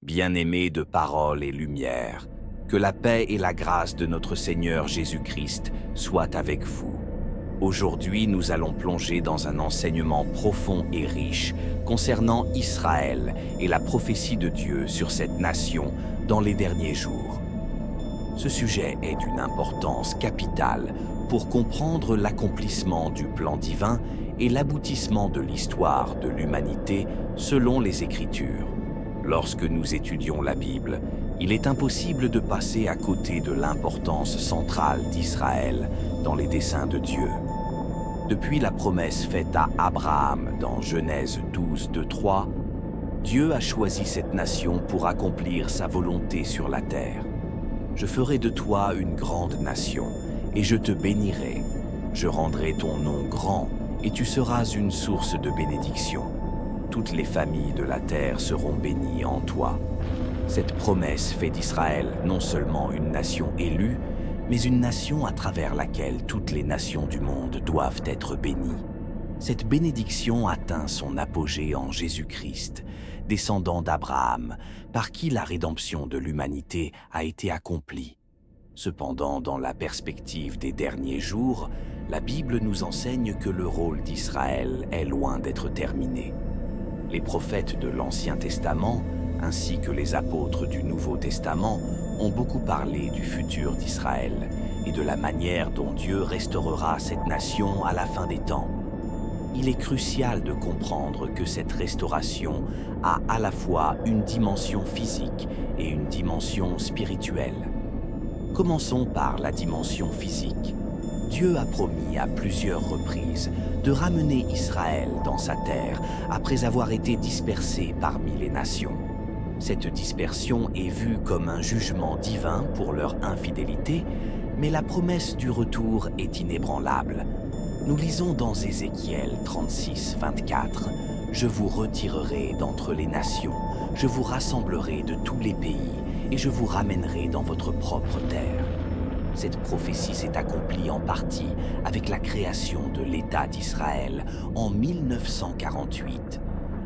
bien-aimés de parole et lumière, que la paix et la grâce de notre Seigneur Jésus-Christ soient avec vous. Aujourd'hui, nous allons plonger dans un enseignement profond et riche concernant Israël et la prophétie de Dieu sur cette nation dans les derniers jours. Ce sujet est d'une importance capitale pour comprendre l'accomplissement du plan divin et l'aboutissement de l'histoire de l'humanité selon les Écritures. Lorsque nous étudions la Bible, il est impossible de passer à côté de l'importance centrale d'Israël dans les desseins de Dieu. Depuis la promesse faite à Abraham dans Genèse 12, 2-3, Dieu a choisi cette nation pour accomplir sa volonté sur la terre. Je ferai de toi une grande nation, et je te bénirai. Je rendrai ton nom grand, et tu seras une source de bénédiction. Toutes les familles de la terre seront bénies en toi. Cette promesse fait d'Israël non seulement une nation élue, mais une nation à travers laquelle toutes les nations du monde doivent être bénies. Cette bénédiction atteint son apogée en Jésus-Christ, descendant d'Abraham, par qui la rédemption de l'humanité a été accomplie. Cependant, dans la perspective des derniers jours, la Bible nous enseigne que le rôle d'Israël est loin d'être terminé. Les prophètes de l'Ancien Testament, ainsi que les apôtres du Nouveau Testament, ont beaucoup parlé du futur d'Israël et de la manière dont Dieu restaurera cette nation à la fin des temps. Il est crucial de comprendre que cette restauration a à la fois une dimension physique et une dimension spirituelle. Commençons par la dimension physique. Dieu a promis à plusieurs reprises de ramener Israël dans sa terre après avoir été dispersé parmi les nations. Cette dispersion est vue comme un jugement divin pour leur infidélité, mais la promesse du retour est inébranlable. Nous lisons dans Ézéchiel 36, 24 « Je vous retirerai d'entre les nations, je vous rassemblerai de tous les pays, et je vous ramènerai dans votre propre terre. » Cette prophétie s'est accomplie en partie avec la création de l'État d'Israël en 1948.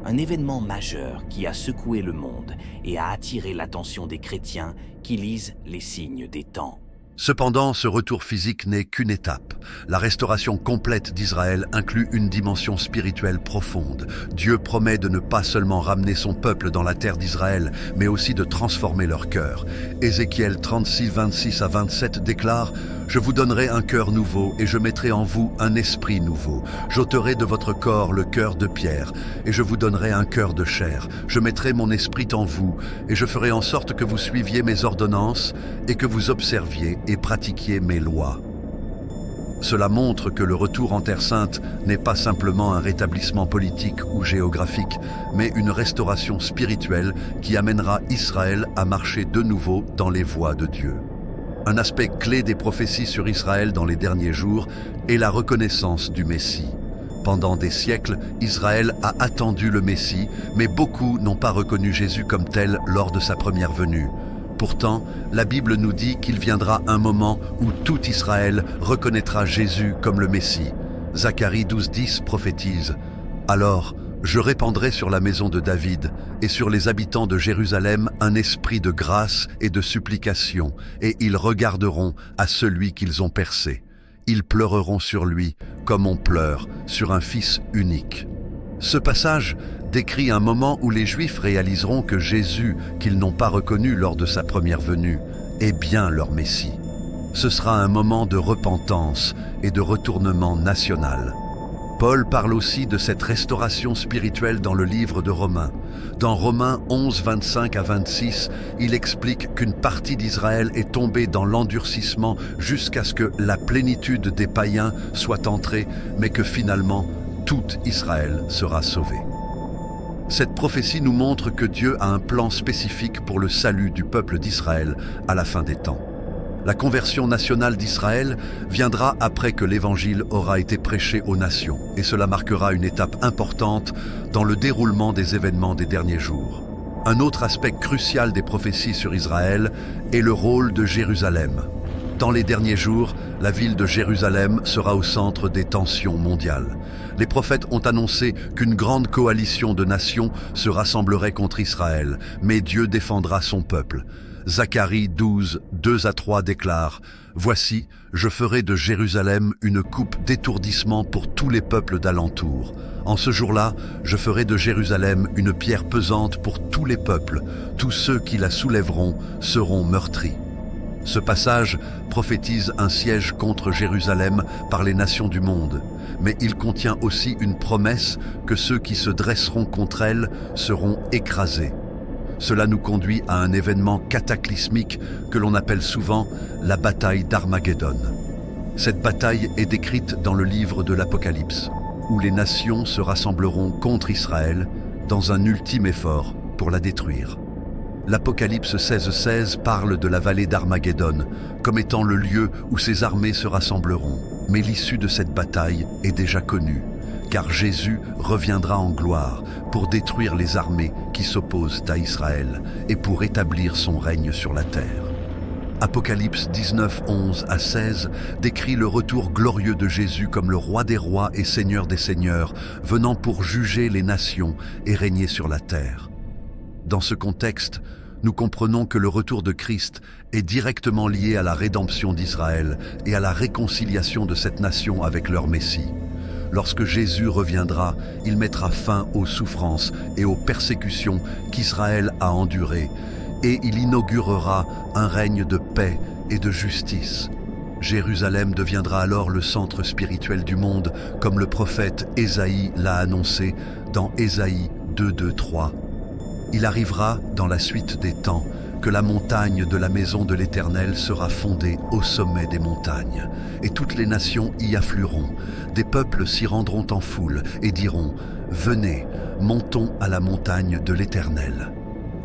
Un événement majeur qui a secoué le monde et a attiré l'attention des chrétiens qui lisent les signes des temps. Cependant, ce retour physique n'est qu'une étape. La restauration complète d'Israël inclut une dimension spirituelle profonde. Dieu promet de ne pas seulement ramener son peuple dans la terre d'Israël, mais aussi de transformer leur cœur. Ézéchiel 36, 26 à 27 déclare « Je vous donnerai un cœur nouveau et je mettrai en vous un esprit nouveau. J'ôterai de votre corps le cœur de pierre et je vous donnerai un cœur de chair. Je mettrai mon esprit en vous et je ferai en sorte que vous suiviez mes ordonnances et que vous observiez et pratiquiez mes lois. » Cela montre que le retour en Terre Sainte n'est pas simplement un rétablissement politique ou géographique, mais une restauration spirituelle qui amènera Israël à marcher de nouveau dans les voies de Dieu. Un aspect clé des prophéties sur Israël dans les derniers jours est la reconnaissance du Messie. Pendant des siècles, Israël a attendu le Messie, mais beaucoup n'ont pas reconnu Jésus comme tel lors de sa première venue. Pourtant, la Bible nous dit qu'il viendra un moment où tout Israël reconnaîtra Jésus comme le Messie. Zacharie 12:10 prophétise « Alors, je répandrai sur la maison de David et sur les habitants de Jérusalem un esprit de grâce et de supplication, et ils regarderont à celui qu'ils ont percé. Ils pleureront sur lui comme on pleure sur un fils unique. » Ce passage décrit un moment où les Juifs réaliseront que Jésus, qu'ils n'ont pas reconnu lors de sa première venue, est bien leur Messie. Ce sera un moment de repentance et de retournement national. Paul parle aussi de cette restauration spirituelle dans le livre de Romains. Dans Romains 11, 25 à 26, il explique qu'une partie d'Israël est tombée dans l'endurcissement jusqu'à ce que la plénitude des païens soit entrée, mais que finalement, tout Israël sera sauvé. Cette prophétie nous montre que Dieu a un plan spécifique pour le salut du peuple d'Israël à la fin des temps. La conversion nationale d'Israël viendra après que l'Évangile aura été prêché aux nations, et cela marquera une étape importante dans le déroulement des événements des derniers jours. Un autre aspect crucial des prophéties sur Israël est le rôle de Jérusalem. Dans les derniers jours, la ville de Jérusalem sera au centre des tensions mondiales. Les prophètes ont annoncé qu'une grande coalition de nations se rassemblerait contre Israël, mais Dieu défendra son peuple. Zacharie 12, 2-3 déclare « Voici, je ferai de Jérusalem une coupe d'étourdissement pour tous les peuples d'alentour. En ce jour-là, je ferai de Jérusalem une pierre pesante pour tous les peuples. Tous ceux qui la soulèveront seront meurtris. » Ce passage prophétise un siège contre Jérusalem par les nations du monde, mais il contient aussi une promesse que ceux qui se dresseront contre elle seront écrasés. Cela nous conduit à un événement cataclysmique que l'on appelle souvent la bataille d'Armageddon. Cette bataille est décrite dans le livre de l'Apocalypse, où les nations se rassembleront contre Israël dans un ultime effort pour la détruire. L'Apocalypse 16:16 parle de la vallée d'Armageddon comme étant le lieu où ces armées se rassembleront. Mais l'issue de cette bataille est déjà connue, car Jésus reviendra en gloire pour détruire les armées qui s'opposent à Israël et pour établir son règne sur la terre. Apocalypse 19:11-16 décrit le retour glorieux de Jésus comme le roi des rois et seigneur des seigneurs, venant pour juger les nations et régner sur la terre. Dans ce contexte, nous comprenons que le retour de Christ est directement lié à la rédemption d'Israël et à la réconciliation de cette nation avec leur Messie. Lorsque Jésus reviendra, il mettra fin aux souffrances et aux persécutions qu'Israël a endurées, et il inaugurera un règne de paix et de justice. Jérusalem deviendra alors le centre spirituel du monde, comme le prophète Ésaïe l'a annoncé dans Ésaïe 2:3. Il arrivera, dans la suite des temps, que la montagne de la maison de l'Éternel sera fondée au sommet des montagnes, et toutes les nations y afflueront. Des peuples s'y rendront en foule et diront « Venez, montons à la montagne de l'Éternel ».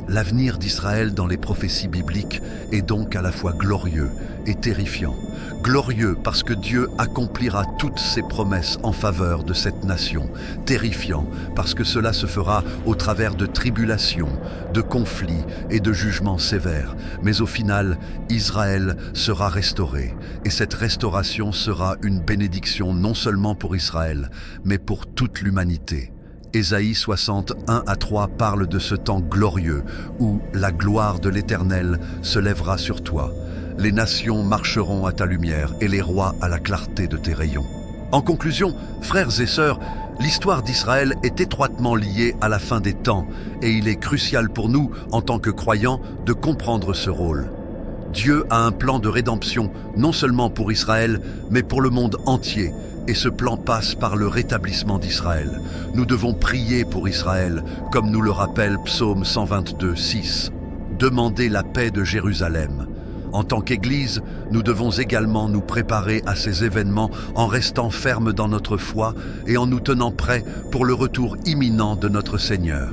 L'avenir d'Israël dans les prophéties bibliques est donc à la fois glorieux et terrifiant. Glorieux parce que Dieu accomplira toutes ses promesses en faveur de cette nation. Terrifiant parce que cela se fera au travers de tribulations, de conflits et de jugements sévères. Mais au final, Israël sera restauré. Et cette restauration sera une bénédiction non seulement pour Israël, mais pour toute l'humanité. Ésaïe 61:3 parle de ce temps glorieux où la gloire de l'Éternel se lèvera sur toi. Les nations marcheront à ta lumière et les rois à la clarté de tes rayons. En conclusion, frères et sœurs, l'histoire d'Israël est étroitement liée à la fin des temps et il est crucial pour nous, en tant que croyants, de comprendre ce rôle. Dieu a un plan de rédemption, non seulement pour Israël, mais pour le monde entier. Et ce plan passe par le rétablissement d'Israël. Nous devons prier pour Israël, comme nous le rappelle Psaume 122:6. Demandez la paix de Jérusalem. En tant qu'Église, nous devons également nous préparer à ces événements en restant fermes dans notre foi et en nous tenant prêts pour le retour imminent de notre Seigneur.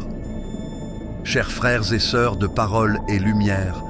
Chers frères et sœurs de Parole et Lumière,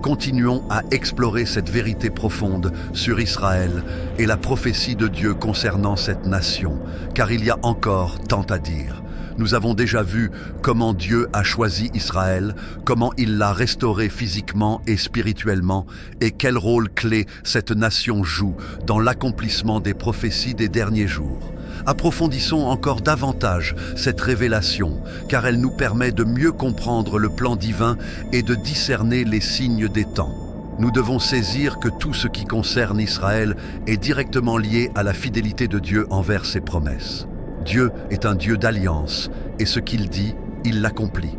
continuons à explorer cette vérité profonde sur Israël et la prophétie de Dieu concernant cette nation, car il y a encore tant à dire. Nous avons déjà vu comment Dieu a choisi Israël, comment il l'a restauré physiquement et spirituellement, et quel rôle clé cette nation joue dans l'accomplissement des prophéties des derniers jours. Approfondissons encore davantage cette révélation, car elle nous permet de mieux comprendre le plan divin et de discerner les signes des temps. Nous devons saisir que tout ce qui concerne Israël est directement lié à la fidélité de Dieu envers ses promesses. Dieu est un Dieu d'alliance, et ce qu'il dit, il l'accomplit.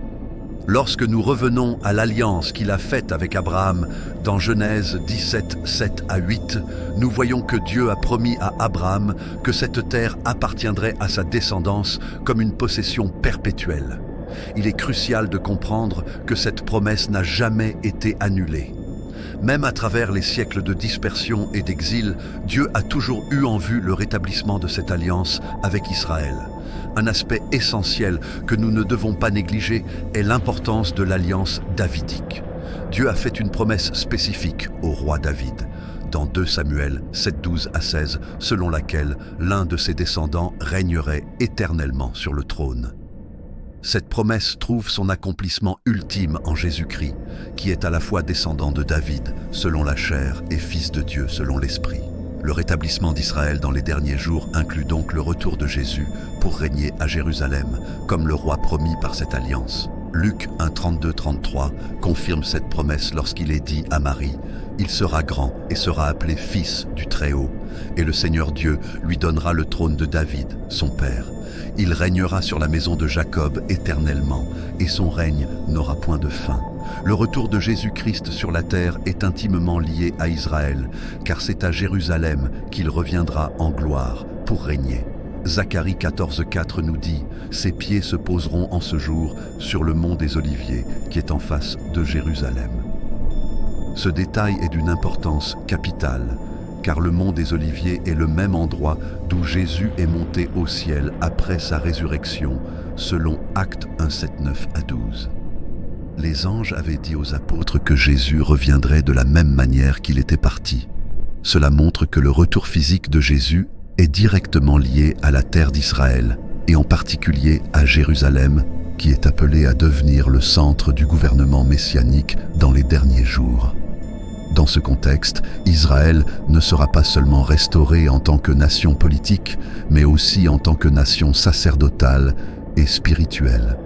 Lorsque nous revenons à l'alliance qu'il a faite avec Abraham dans Genèse 17, 7-8, nous voyons que Dieu a promis à Abraham que cette terre appartiendrait à sa descendance comme une possession perpétuelle. Il est crucial de comprendre que cette promesse n'a jamais été annulée. Même à travers les siècles de dispersion et d'exil, Dieu a toujours eu en vue le rétablissement de cette alliance avec Israël. Un aspect essentiel que nous ne devons pas négliger est l'importance de l'alliance davidique. Dieu a fait une promesse spécifique au roi David, dans 2 Samuel 7:12-16, selon laquelle l'un de ses descendants régnerait éternellement sur le trône. Cette promesse trouve son accomplissement ultime en Jésus-Christ, qui est à la fois descendant de David, selon la chair, et fils de Dieu, selon l'Esprit. Le rétablissement d'Israël dans les derniers jours inclut donc le retour de Jésus pour régner à Jérusalem, comme le roi promis par cette alliance. Luc 1, 32-33 confirme cette promesse lorsqu'il est dit à Marie « Il sera grand et sera appelé Fils du Très-Haut, et le Seigneur Dieu lui donnera le trône de David, son père. Il régnera sur la maison de Jacob éternellement, et son règne n'aura point de fin. » Le retour de Jésus-Christ sur la terre est intimement lié à Israël, car c'est à Jérusalem qu'il reviendra en gloire pour régner. Zacharie 14,4 nous dit « Ses pieds se poseront en ce jour sur le mont des Oliviers, qui est en face de Jérusalem. » Ce détail est d'une importance capitale, car le mont des Oliviers est le même endroit d'où Jésus est monté au ciel après sa résurrection, selon Actes 1, 7, 9 à 12. Les anges avaient dit aux apôtres que Jésus reviendrait de la même manière qu'il était parti. Cela montre que le retour physique de Jésus est directement lié à la terre d'Israël, et en particulier à Jérusalem, qui est appelée à devenir le centre du gouvernement messianique dans les derniers jours. Dans ce contexte, Israël ne sera pas seulement restauré en tant que nation politique, mais aussi en tant que nation sacerdotale et spirituelle.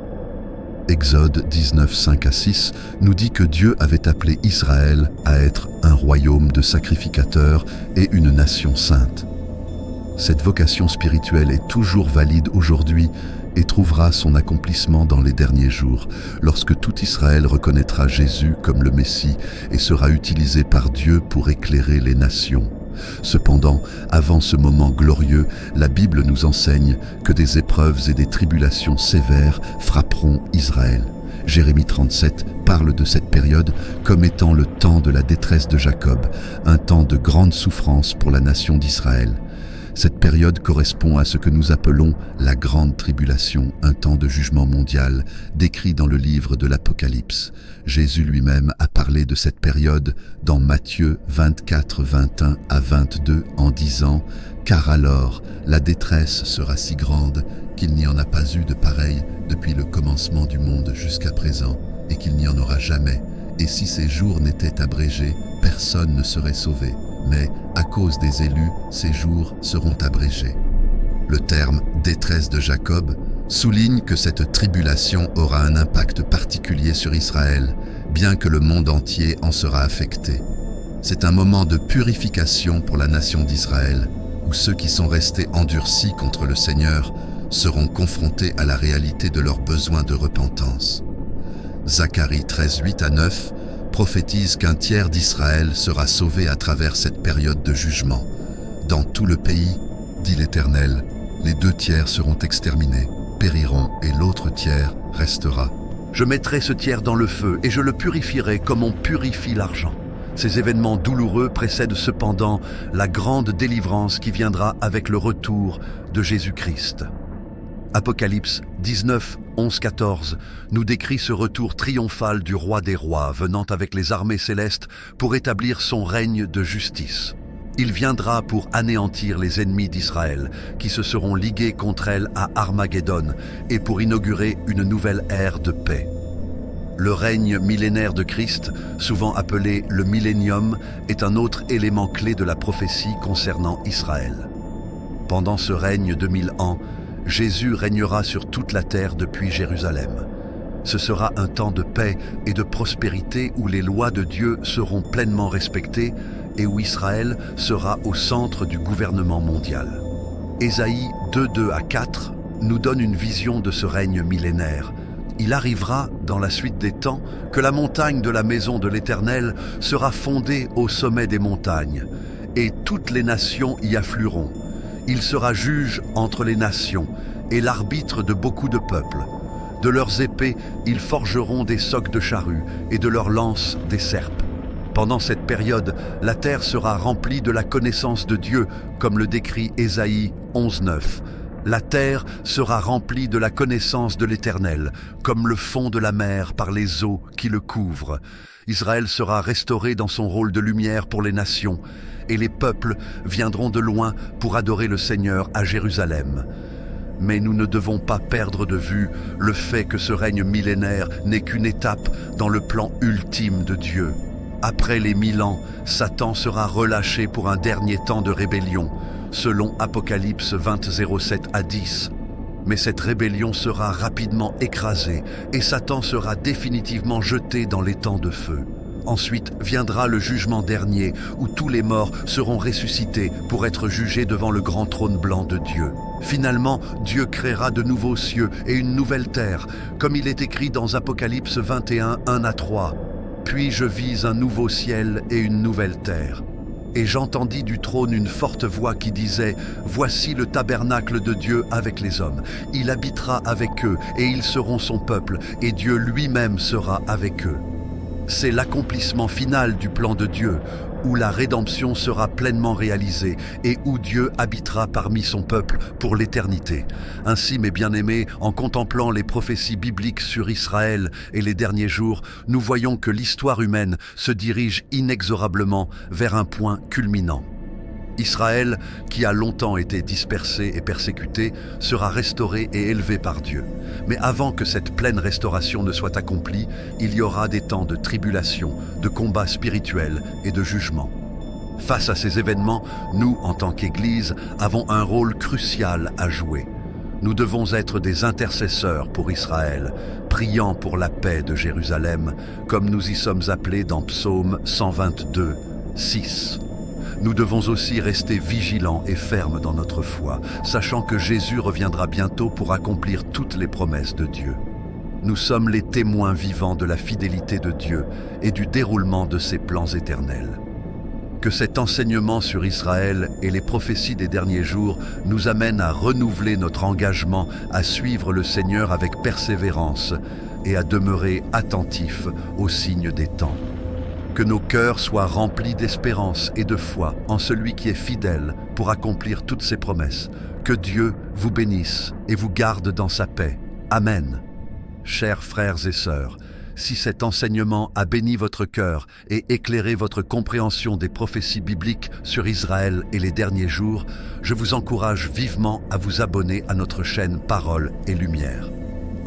Exode 19, 5 à 6 nous dit que Dieu avait appelé Israël à être un royaume de sacrificateurs et une nation sainte. Cette vocation spirituelle est toujours valide aujourd'hui et trouvera son accomplissement dans les derniers jours, lorsque tout Israël reconnaîtra Jésus comme le Messie et sera utilisé par Dieu pour éclairer les nations. Cependant, avant ce moment glorieux, la Bible nous enseigne que des épreuves et des tribulations sévères frapperont Israël. Jérémie 37 parle de cette période comme étant le temps de la détresse de Jacob, un temps de grande souffrance pour la nation d'Israël. Cette période correspond à ce que nous appelons la Grande Tribulation, un temps de jugement mondial décrit dans le livre de l'Apocalypse. Jésus lui-même a parlé de cette période dans Matthieu 24, 21 à 22 en disant « Car alors la détresse sera si grande qu'il n'y en a pas eu de pareille depuis le commencement du monde jusqu'à présent et qu'il n'y en aura jamais. Et si ces jours n'étaient abrégés, personne ne serait sauvé. Mais à cause des élus, ces jours seront abrégés. » Le terme « détresse de Jacob » souligne que cette tribulation aura un impact particulier sur Israël, bien que le monde entier en sera affecté. C'est un moment de purification pour la nation d'Israël, où ceux qui sont restés endurcis contre le Seigneur seront confrontés à la réalité de leurs besoins de repentance. Zacharie 13, 8 à 9 prophétise qu'un tiers d'Israël sera sauvé à travers cette période de jugement. Dans tout le pays, dit l'Éternel, les 2 tiers seront exterminés, périront, et l'autre tiers restera. Je mettrai ce tiers dans le feu et je le purifierai comme on purifie l'argent. Ces événements douloureux précèdent cependant la grande délivrance qui viendra avec le retour de Jésus-Christ. Apocalypse 19, 11-14 nous décrit ce retour triomphal du roi des rois venant avec les armées célestes pour établir son règne de justice. Il viendra pour anéantir les ennemis d'Israël qui se seront ligués contre elle à Armageddon et pour inaugurer une nouvelle ère de paix. Le règne millénaire de Christ, souvent appelé le millénium, est un autre élément clé de la prophétie concernant Israël. Pendant ce règne de 1000 ans, Jésus régnera sur toute la terre depuis Jérusalem. Ce sera un temps de paix et de prospérité où les lois de Dieu seront pleinement respectées et où Israël sera au centre du gouvernement mondial. Ésaïe 2, 2 à 4 nous donne une vision de ce règne millénaire. Il arrivera, dans la suite des temps, que la montagne de la maison de l'Éternel sera fondée au sommet des montagnes, et toutes les nations y afflueront. Il sera juge entre les nations et l'arbitre de beaucoup de peuples. De leurs épées, ils forgeront des socs de charrues et de leurs lances des serpes. Pendant cette période, la terre sera remplie de la connaissance de Dieu, comme le décrit Ésaïe 11, 9. La terre sera remplie de la connaissance de l'Éternel, comme le fond de la mer par les eaux qui le couvrent. Israël sera restauré dans son rôle de lumière pour les nations, et les peuples viendront de loin pour adorer le Seigneur à Jérusalem. Mais nous ne devons pas perdre de vue le fait que ce règne millénaire n'est qu'une étape dans le plan ultime de Dieu. Après les 1000 ans, Satan sera relâché pour un dernier temps de rébellion, selon Apocalypse 20, 07 à 10. Mais cette rébellion sera rapidement écrasée et Satan sera définitivement jeté dans les temps de feu. Ensuite viendra le jugement dernier où tous les morts seront ressuscités pour être jugés devant le grand trône blanc de Dieu. Finalement, Dieu créera de nouveaux cieux et une nouvelle terre, comme il est écrit dans Apocalypse 21, 1 à 3. Puis je vis un nouveau ciel et une nouvelle terre. Et j'entendis du trône une forte voix qui disait « Voici le tabernacle de Dieu avec les hommes. Il habitera avec eux et ils seront son peuple, et Dieu lui-même sera avec eux. » C'est l'accomplissement final du plan de Dieu, où la rédemption sera pleinement réalisée et où Dieu habitera parmi son peuple pour l'éternité. Ainsi, mes bien-aimés, en contemplant les prophéties bibliques sur Israël et les derniers jours, nous voyons que l'histoire humaine se dirige inexorablement vers un point culminant. Israël, qui a longtemps été dispersé et persécuté, sera restauré et élevé par Dieu. Mais avant que cette pleine restauration ne soit accomplie, il y aura des temps de tribulation, de combats spirituels et de jugement. Face à ces événements, nous, en tant qu'Église, avons un rôle crucial à jouer. Nous devons être des intercesseurs pour Israël, priant pour la paix de Jérusalem, comme nous y sommes appelés dans Psaume 122, 6. Nous devons aussi rester vigilants et fermes dans notre foi, sachant que Jésus reviendra bientôt pour accomplir toutes les promesses de Dieu. Nous sommes les témoins vivants de la fidélité de Dieu et du déroulement de ses plans éternels. Que cet enseignement sur Israël et les prophéties des derniers jours nous amène à renouveler notre engagement à suivre le Seigneur avec persévérance et à demeurer attentifs aux signes des temps. Que nos cœurs soient remplis d'espérance et de foi en celui qui est fidèle pour accomplir toutes ses promesses. Que Dieu vous bénisse et vous garde dans sa paix. Amen. Chers frères et sœurs, si cet enseignement a béni votre cœur et éclairé votre compréhension des prophéties bibliques sur Israël et les derniers jours, je vous encourage vivement à vous abonner à notre chaîne Parole et Lumière.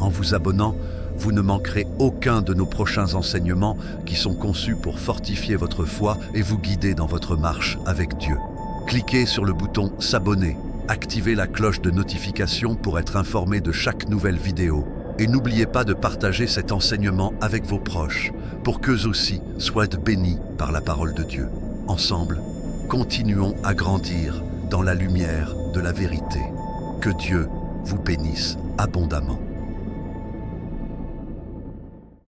En vous abonnant, vous ne manquerez aucun de nos prochains enseignements qui sont conçus pour fortifier votre foi et vous guider dans votre marche avec Dieu. Cliquez sur le bouton « S'abonner », activez la cloche de notification pour être informé de chaque nouvelle vidéo et n'oubliez pas de partager cet enseignement avec vos proches pour qu'eux aussi soient bénis par la parole de Dieu. Ensemble, continuons à grandir dans la lumière de la vérité. Que Dieu vous bénisse abondamment.